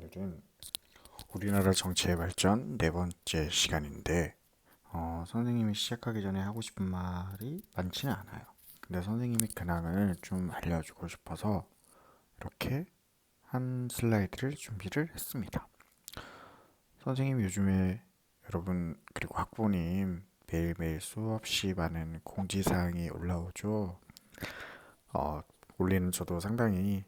오늘은 우리나라 정치의 발전 네 번째 시간인데, 선생님이 시작하기 전에 하고 싶은 말이 많지는 않아요. 근데 선생님이 근황을 좀 알려주고 싶어서 이렇게 한 슬라이드를 준비를 했습니다. 선생님 요즘에 여러분 그리고 학부모님 매일매일 수없이 많은 공지사항이 올라오죠. 어, 올리는 저도 상당히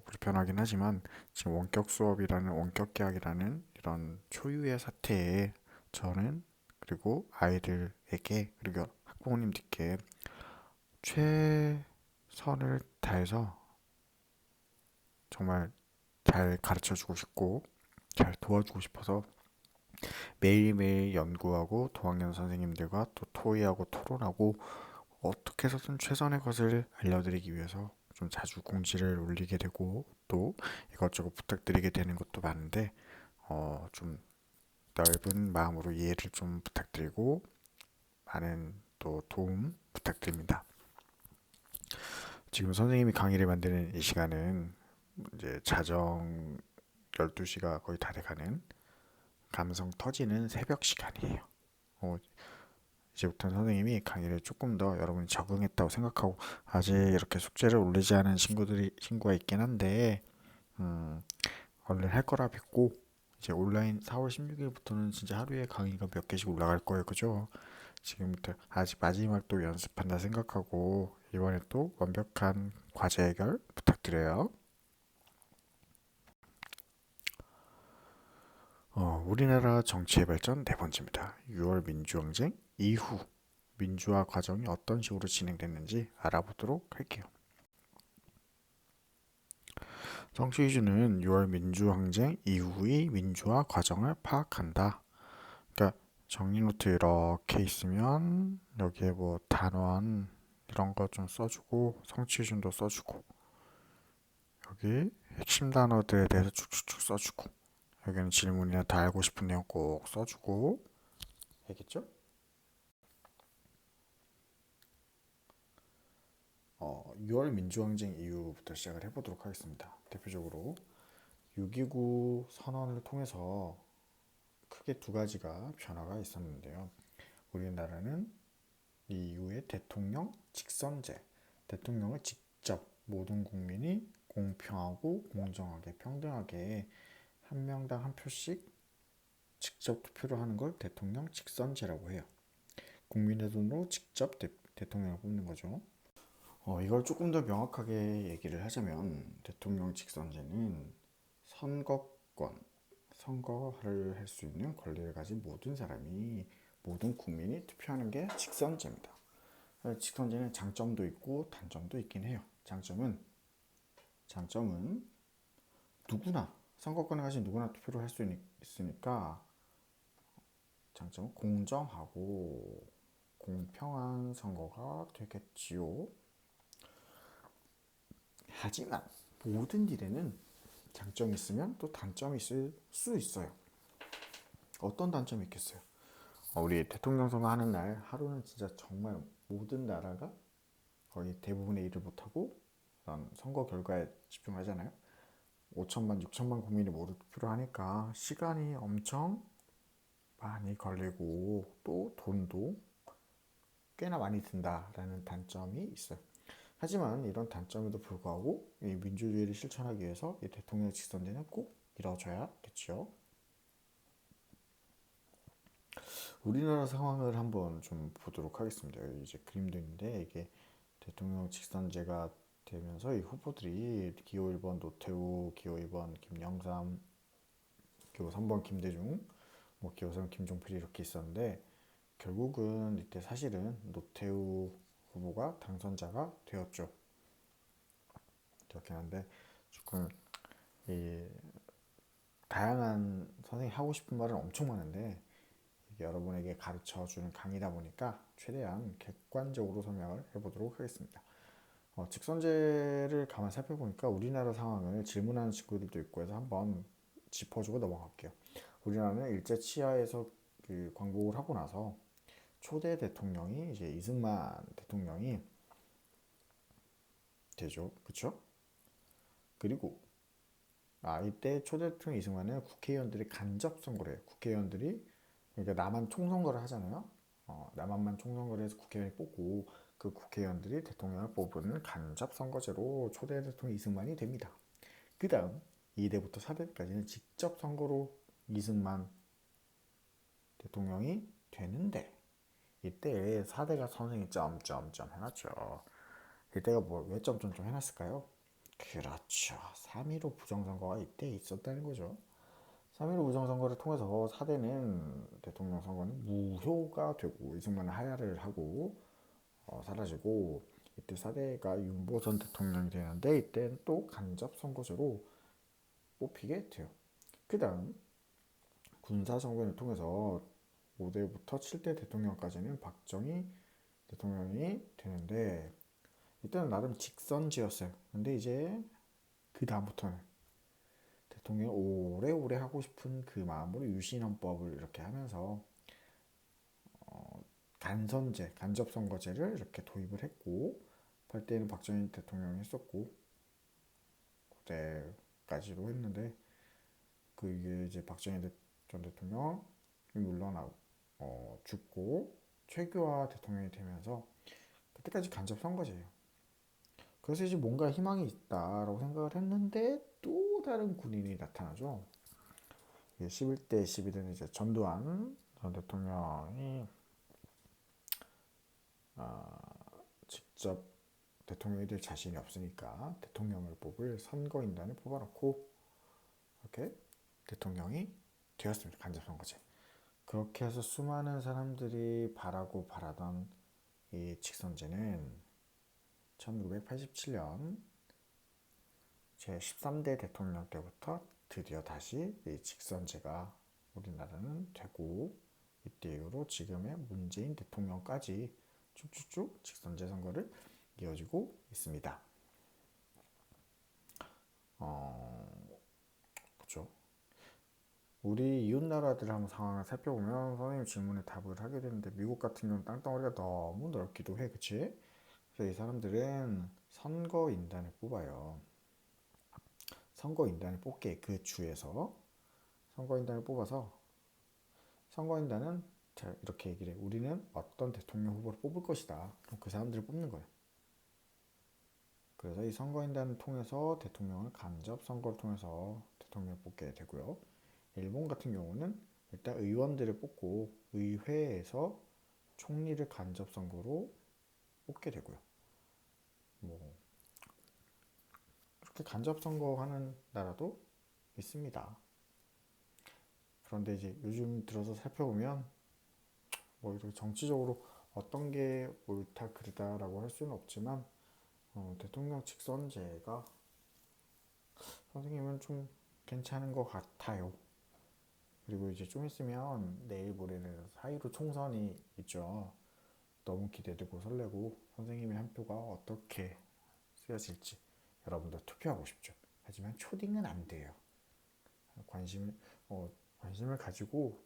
불편하긴 하지만 지금 원격 수업이라는 원격 계약이라는 이런 초유의 사태에 저는 그리고 아이들에게 그리고 학부모님들께 최선을 다해서 정말 잘 가르쳐주고 싶고 잘 도와주고 싶어서 매일매일 연구하고 도학년 선생님들과 또 토의하고 토론하고 어떻게 해서든 최선의 것을 알려드리기 위해서 좀 자주 공지를 올리게 되고 또 이것저것 부탁드리게 되는 것도 많은데 좀 넓은 마음으로 이해를 좀 부탁드리고 많은 또 도움 부탁드립니다. 지금 선생님이 강의를 만드는 이 시간은 이제 자정 12시가 거의 다 돼가는 감성 터지는 새벽 시간이에요. 이제부터는 선생님이 강의를 조금 더 여러분이 적응했다고 생각하고 아직 이렇게 숙제를 올리지 않은 친구가 있긴 한데 음, 얼른 할 거라 믿고 이제 온라인 4월 16일부터는 진짜 하루에 강의가 몇 개씩 올라갈 거예요. 그죠? 지금부터 아직 마지막도 연습한다 생각하고 이번에 또 완벽한 과제 해결 부탁드려요. 우리나라 정치의 발전 네 번째입니다. 6월 민주항쟁 이후 민주화 과정이 어떤 식으로 진행됐는지 알아보도록 할게요. 정치 기준은 6월 민주항쟁 이후의 민주화 과정을 파악한다. 그러니까 정리 노트 이렇게 있으면 여기에 뭐 단원 이런 거 좀 써주고 성취 기준도 써주고 여기 핵심 단어들에 대해서 쭉쭉쭉 써주고 여기는 질문이나 다 알고 싶은 내용 꼭 써주고 알겠죠? 6월 민주항쟁 이후부터 시작을 해보도록 하겠습니다. 대표적으로 6.29 선언을 통해서 크게 두 가지가 변화가 있었는데요. 우리나라는 이 이후에 대통령 직선제, 대통령을 직접 모든 국민이 공평하고 공정하게 평등하게 한 명당 한 표씩 직접 투표를 하는 걸 대통령 직선제라고 해요. 국민의 돈으로 직접 대통령을 뽑는 거죠. 이걸 조금 더 명확하게 얘기를 하자면 대통령 직선제는 선거권, 선거를 할 수 있는 권리를 가진 모든 사람이 모든 국민이 투표하는 게 직선제입니다. 직선제는 장점도 있고 단점도 있긴 해요. 장점은 누구나 선거권을 가진 누구나 투표를 할 수 있으니까 장점은 공정하고 공평한 선거가 되겠지요. 하지만 모든 일에는 장점이 있으면 또 단점이 있을 수 있어요. 어떤 단점이 있겠어요? 우리 대통령 선거 하는 날 하루는 진짜 정말 모든 나라가 거의 대부분의 일을 못하고 선거 결과에 집중하잖아요. 5천만, 6천만 국민이 모두 투표를 하니까 시간이 엄청 많이 걸리고 또 돈도 꽤나 많이 든다라는 단점이 있어요. 하지만 이런 단점에도 불구하고 이 민주주의를 실천하기 위해서 이 대통령 직선제는 꼭 이루어져야겠죠. 우리나라 상황을 한번 좀 보도록 하겠습니다. 이제 그림도 있는데 이게 대통령 직선제가 되면서 이 후보들이 기호 1번 노태우, 기호 2번 김영삼, 기호 3번 김대중, 뭐 기호 3 김종필 이렇게 있었는데 결국은 이때 사실은 노태우 후보가 당선자가 되었죠. 그렇긴 한데 조금 이 다양한 선생님이 하고 싶은 말은 엄청 많은데 여러분에게 가르쳐주는 강의다 보니까 최대한 객관적으로 설명을 해보도록 하겠습니다. 직선제를 가만 살펴보니까 우리나라 상황을 질문하는 친구들도 있고 해서 한번 짚어주고 넘어갈게요. 우리나라는 일제 치하에서 그 광복을 하고 나서 초대 대통령이 이제 이승만 대통령이 되죠. 그쵸? 그리고 이때 초대 대통령 이승만은 국회의원들이 간접 선거를 해요. 국회의원들이 그러니까 남한 총선거를 하잖아요. 남한만 총선거를 해서 국회의원이 뽑고 그 국회의원들이 대통령을 뽑은 간접 선거제로 초대 대통령 이승만이 됩니다. 그 다음 2대부터 4대까지는 직접 선거로 이승만 대통령이 되는데 이때 4대가 선생이 점점점 해놨죠. 이때가 왜 점점점 해놨을까요? 그렇죠. 3.15 부정선거가 이때 있었다는 거죠. 3.15 부정선거를 통해서 4대는 대통령 선거는 무효가 되고 이승만은 하야를 하고 사라지고 이때 4대가 윤보 전 대통령이 되는데 이때는 또 간접 선거제로 뽑히게 돼요. 그 다음 군사정변을 통해서 5대부터 7대 대통령까지는 박정희 대통령이 되는데 이때는 나름 직선제였어요. 근데 이제 그 다음부터는 대통령이 오래오래 하고 싶은 그 마음으로 유신헌법을 이렇게 하면서 간선제, 간접선거제를 이렇게 도입을 했고 8대는 박정희 대통령이 했었고 9대까지도 했는데 그게 이제 박정희 전 대통령이 물러나고 죽고 최규하 대통령이 되면서 그때까지 간접선거제예요. 그래서 이제 뭔가 희망이 있다라고 생각을 했는데 또 다른 군인이 나타나죠. 11대 12대는 이제 전두환 전 대통령이 직접 대통령이 될 자신이 없으니까 대통령을 뽑을 선거인단을 뽑아놓고 이렇게 대통령이 되었습니다. 간접선거제. 그렇게 해서 수많은 사람들이 바라던 이 직선제는 1987년 제13대 대통령 때부터 드디어 다시 이 직선제가 우리나라는 되고 이때 이후로 지금의 문재인 대통령까지 쭉쭉쭉 직선제 선거를 이어지고 있습니다. 그렇죠. 우리 이웃 나라들 한번 상황을 살펴보면 선생님 질문에 답을 하게 되는데 미국 같은 경우는 땅덩어리가 너무 넓기도 해, 그치? 그래서 이 사람들은 선거인단을 뽑아요. 선거인단을 뽑게 그 주에서 선거인단을 뽑아서 선거인단은 자 이렇게 얘기를 해. 우리는 어떤 대통령 후보를 뽑을 것이다. 그럼 그 사람들을 뽑는 거예요. 그래서 이 선거인단을 통해서 대통령을 간접 선거를 통해서 대통령을 뽑게 되고요. 일본 같은 경우는 일단 의원들을 뽑고 의회에서 총리를 간접 선거로 뽑게 되고요. 뭐 그렇게 간접 선거하는 나라도 있습니다. 그런데 이제 요즘 들어서 살펴보면 뭐 이렇게 정치적으로 어떤 게 옳다 그르다라고 할 수는 없지만 대통령 직선제가 선생님은 좀 괜찮은 것 같아요. 그리고 이제 좀 있으면 내일 모레는 4.15 총선이 있죠. 너무 기대되고 설레고 선생님의 한 표가 어떻게 쓰여질지 여러분도 투표하고 싶죠. 하지만 초딩은 안 돼요. 관심을 관심을 가지고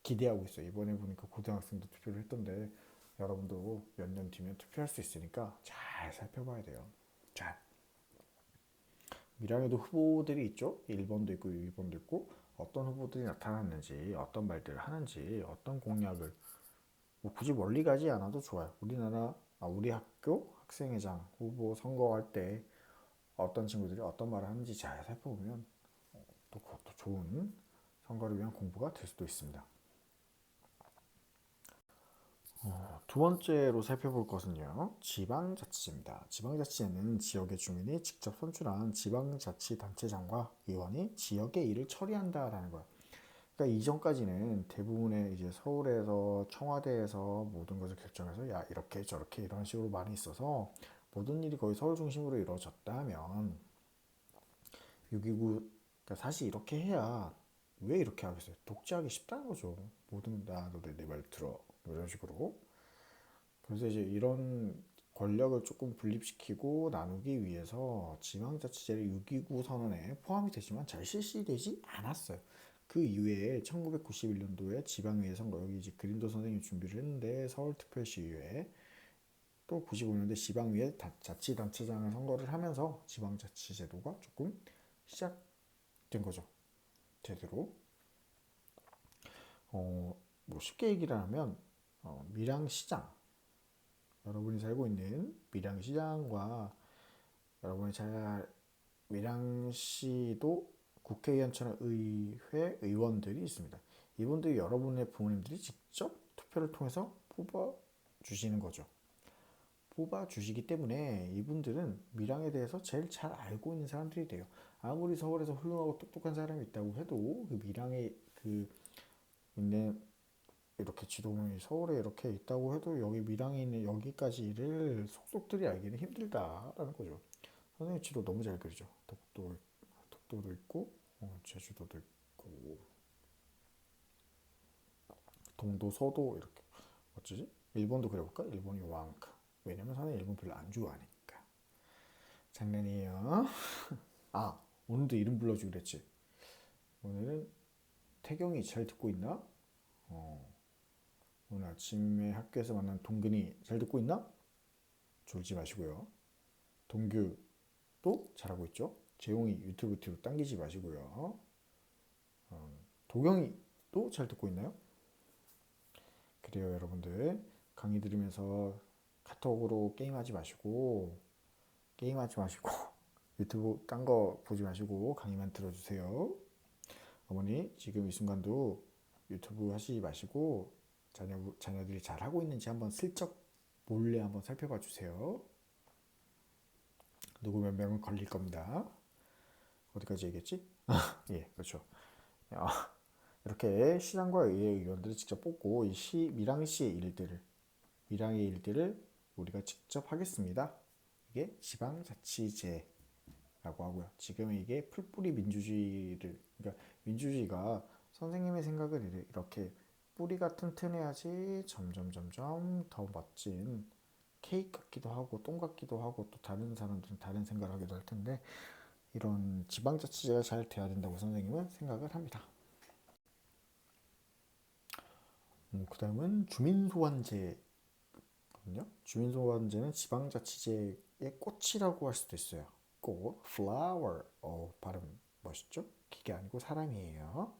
기대하고 있어요. 이번에 보니까 고등학생도 투표를 했던데 여러분도 몇 년 뒤면 투표할 수 있으니까 잘 살펴봐야 돼요. 자, 밀양에도 후보들이 있죠. 1번도 있고 2번도 있고 어떤 후보들이 나타났는지 어떤 말들을 하는지 어떤 공약을 뭐 굳이 멀리 가지 않아도 좋아요. 우리 학교 학생회장 후보 선거할 때 어떤 친구들이 어떤 말을 하는지 잘 살펴보면 또 그것도 좋은 선거를 위한 공부가 될 수도 있습니다. 두 번째로 살펴볼 것은요, 지방자치제입니다. 지방자치제는 지역의 주민이 직접 선출한 지방자치단체장과 의원이 지역의 일을 처리한다라는 거예요. 그러니까 이전까지는 대부분의 이제 서울에서 청와대에서 모든 것을 결정해서 야 이렇게 저렇게 이런 식으로 많이 있어서 모든 일이 거의 서울 중심으로 이루어졌다면 6.29 그러니까 사실 이렇게 해야 왜 이렇게 하겠어요? 독재하기 쉽다는 거죠. 모든 다 너네 내 말 들어 이런 식으로. 그래서 이제 이런 권력을 조금 분립시키고 나누기 위해서 지방자치제를 6.29 선언에 포함이 되지만 잘 실시되지 않았어요. 그 이후에 1991년도에 지방의회 선거 여기 이제 그린도 선생님이 준비를 했는데 서울특별시의회 또 95년대 지방의회 자치단체장을 선거를 하면서 지방자치제도가 조금 시작되었어요. 된 거죠. 제대로. 뭐 쉽게 얘기를 하면 밀양시장, 여러분이 살고 있는 밀양시장과 여러분이 잘 밀양시도 국회의원처럼 의회 의원들이 있습니다. 이분들이 여러분의 부모님들이 직접 투표를 통해서 뽑아 주시는 거죠. 뽑아 주시기 때문에 이분들은 밀양에 대해서 제일 잘 알고 있는 사람들이 돼요. 아무리 서울에서 훌륭하고 똑똑한 사람이 있다고 해도 그 밀양에 그 있는 이렇게 지도면이 서울에 이렇게 있다고 해도 여기 밀양에 있는 여기까지를 속속들이 알기는 힘들다라는 거죠. 선생님 지도 너무 잘 그리죠. 독도도 있고 제주도도 있고 동도 서도 이렇게 어쩌지? 일본도 그려볼까? 일본이 왕크. 왜냐면 선생님 일본 별로 안 좋아하니까. 장난이에요. 아, 오늘도 이름 불러주기로 했지. 오늘은 태경이 잘 듣고 있나? 오늘 아침에 학교에서 만난 동근이 잘 듣고 있나? 졸지 마시고요. 동규도 잘하고 있죠. 재용이 유튜브 뒤로 당기지 마시고요. 도경이도 잘 듣고 있나요? 그래요, 여러분들. 강의 들으면서 카톡으로 게임하지 마시고 유튜브 딴 거 보지 마시고 강의만 들어주세요. 어머니 지금 이 순간도 유튜브 하시지 마시고 자녀들이 잘 하고 있는지 한번 슬쩍 몰래 한번 살펴봐 주세요. 누구 몇 명은 걸릴 겁니다. 어디까지 얘기했지? 예, 그렇죠. 이렇게 시장과 의회 의원들을 직접 뽑고 이 밀양의 일들을 우리가 직접 하겠습니다. 이게 지방자치제라고 하고요. 지금 이게 풀뿌리 민주주의를, 그러니까 민주주의가 선생님의 생각을 이렇게 뿌리가 튼튼해야지 점점 더 멋진 케이크 같기도 하고 똥 같기도 하고 또 다른 사람들은 다른 생각을 하기도 할 텐데 이런 지방자치제가 잘 돼야 된다고 선생님은 생각을 합니다. 그 다음은 주민소환제거든요. 주민소환제는 지방자치제의 꽃이라고 할 수도 있어요. 꽃, flower. 발음 멋있죠? 기계 아니고 사람이에요.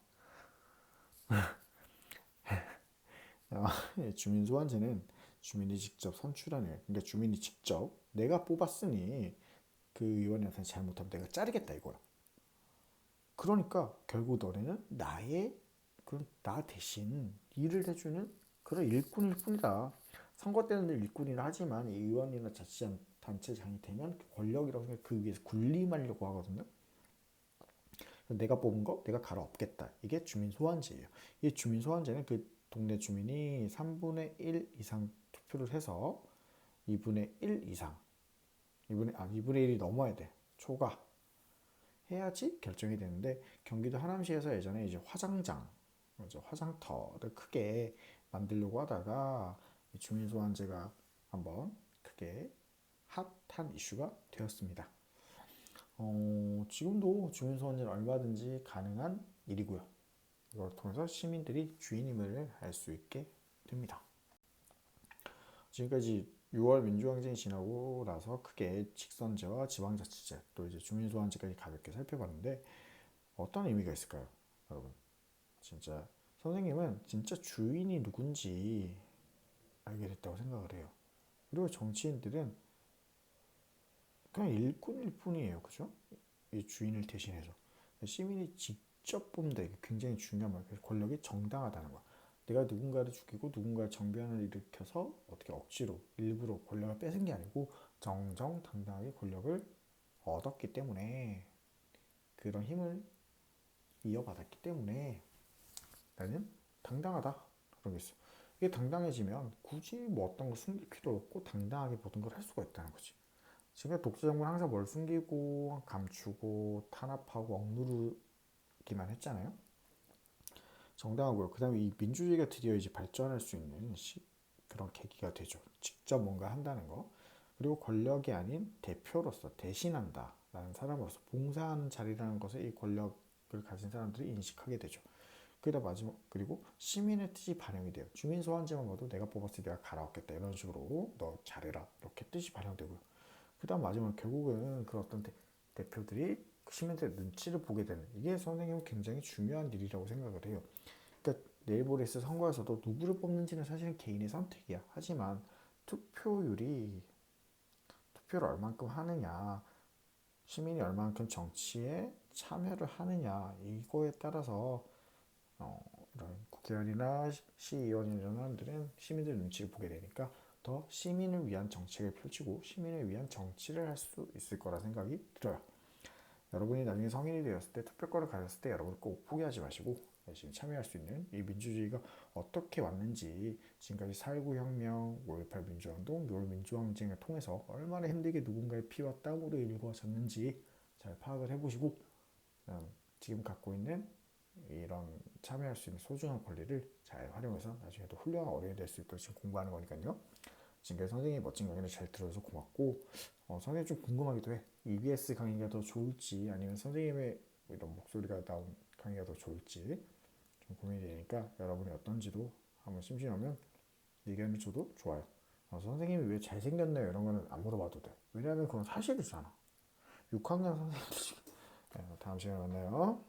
주민소환제는 주민이 직접 선출하는, 그러니까 주민이 직접 내가 뽑았으니 그 의원한테 잘못하면 내가 자르겠다 이거야. 그러니까 결국 너네는 나 대신 일을 해주는 그런 일꾼일 뿐이다. 선거 때는 늘 일꾼이라 하지만 의원이나 자치단체장이 되면 권력이라고 생각 그 위에서 군림하려고 하거든요. 내가 뽑은 거 내가 갈아엎겠다. 이게 주민소환제예요. 이 주민소환제는 그 동네 주민이 3분의 1 이상 투표를 해서 2분의 1 이상 2분의 1이 넘어야 돼. 초과 해야지 결정이 되는데 경기도 하남시에서 예전에 이제 화장터를 크게 만들려고 하다가 주민소환제가 한번 크게 핫한 이슈가 되었습니다. 지금도 주민소환제는 얼마든지 가능한 일이고요. 이걸 통해서 시민들이 주인임을 알 수 있게 됩니다. 지금까지 6월 민주항쟁이 지나고 나서 크게 직선제와 지방자치제 또 이제 주민소환제까지 가볍게 살펴봤는데 어떤 의미가 있을까요, 여러분? 진짜 선생님은 진짜 주인이 누군지 알게 됐다고 생각을 해요. 그리고 정치인들은 그냥 일꾼일 뿐이에요, 그죠? 이 주인을 대신해서 시민이 직접 뽑는다. 이게 굉장히 중요한 말이에요. 권력이 정당하다는 거야. 내가 누군가를 죽이고 누군가의 정변을 일으켜서 어떻게 억지로 일부러 권력을 뺏은 게 아니고 정정당당하게 권력을 얻었기 때문에 그런 힘을 이어받았기 때문에 나는 당당하다 그런 게 있어. 이게 당당해지면 굳이 뭐 어떤 걸 숨길 필요 없고 당당하게 모든 걸 할 수가 있다는 거지. 지금 독재 정부는 항상 뭘 숨기고 감추고 탄압하고 억누르기만 했잖아요. 정당하고요. 그 다음에 이 민주주의가 드디어 이제 발전할 수 있는 그런 계기가 되죠. 직접 뭔가 한다는 거. 그리고 권력이 아닌 대표로서 대신한다 라는 사람으로서 봉사하는 자리라는 것을 이 권력을 가진 사람들이 인식하게 되죠. 그리고 시민의 뜻이 반영이 돼요. 주민 소환제만 봐도 내가 뽑았을 때 내가 갈아엎겠다 이런 식으로 너 잘해라 이렇게 뜻이 반영되고요. 그 다음 마지막 결국은 그 어떤 대표들이 시민들의 눈치를 보게 되는 이게 선생님은 굉장히 중요한 일이라고 생각을 해요. 그러니까 네일 보레스 선거에서도 누구를 뽑는지는 사실은 개인의 선택이야. 하지만 투표율이 투표를 얼만큼 하느냐, 시민이 얼만큼 정치에 참여를 하느냐 이거에 따라서 이런 국회의원이나 시의원이나 이런 사람들은 시민들 눈치를 보게 되니까 더 시민을 위한 정책을 펼치고 시민을 위한 정치를 할 수 있을 거라 생각이 들어요. 여러분이 나중에 성인이 되었을 때 투표권을 가졌을 때 여러분 꼭 포기하지 마시고 열심히 참여할 수 있는 이 민주주의가 어떻게 왔는지 지금까지 4.19 혁명, 5.18 민주화운동, 6월 민주항쟁을 통해서 얼마나 힘들게 누군가의 피와 땀으로 이루어졌는지 잘 파악을 해보시고 지금 갖고 있는 이런 참여할 수 있는 소중한 권리를 잘 활용해서 나중에 도 훌륭한 어른이 될 수 있도록 지금 공부하는 거니까요. 지금까지 선생님이 멋진 강의를 잘 들어줘서 고맙고 선생님 좀 궁금하기도 해. EBS 강의가 더 좋을지 아니면 선생님의 이런 목소리가 나온 강의가 더 좋을지 좀 고민이 되니까 여러분이 어떤지도 한번 심심하면 의견을 줘도 좋아요. 선생님이 왜 잘생겼나요? 이런 거는 안 물어봐도 돼. 왜냐하면 그건 사실이잖아. 6학년 선생님들 다음 시간에 만나요.